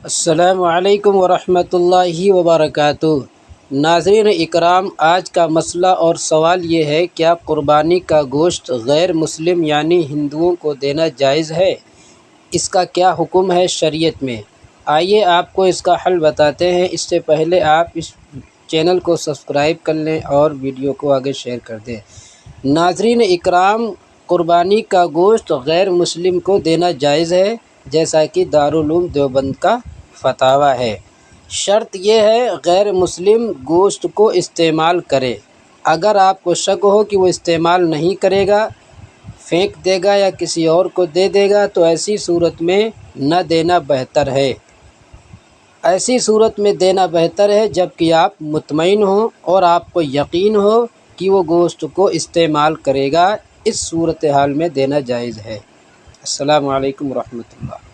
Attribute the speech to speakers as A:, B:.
A: السلام علیکم ورحمۃ اللہ وبرکاتہ۔ ناظرین اکرام، آج کا مسئلہ اور سوال یہ ہے، کیا قربانی کا گوشت غیر مسلم یعنی ہندوؤں کو دینا جائز ہے؟ اس کا کیا حکم ہے شریعت میں؟ آئیے آپ کو اس کا حل بتاتے ہیں۔ اس سے پہلے آپ اس چینل کو سبسکرائب کر لیں اور ویڈیو کو آگے شیئر کر دیں۔ ناظرین اکرام، قربانی کا گوشت غیر مسلم کو دینا جائز ہے، جیسا کہ دارالعلوم دیوبند کا فتاویٰ ہے۔ شرط یہ ہے غیر مسلم گوشت کو استعمال کرے۔ اگر آپ کو شک ہو کہ وہ استعمال نہیں کرے گا، پھینک دے گا یا کسی اور کو دے دے گا، تو ایسی صورت میں نہ دینا بہتر ہے۔ ایسی صورت میں دینا بہتر ہے جب کہ آپ مطمئن ہوں اور آپ کو یقین ہو کہ وہ گوشت کو استعمال کرے گا۔ اس صورتحال میں دینا جائز ہے۔ السلام علیکم ورحمۃ اللہ۔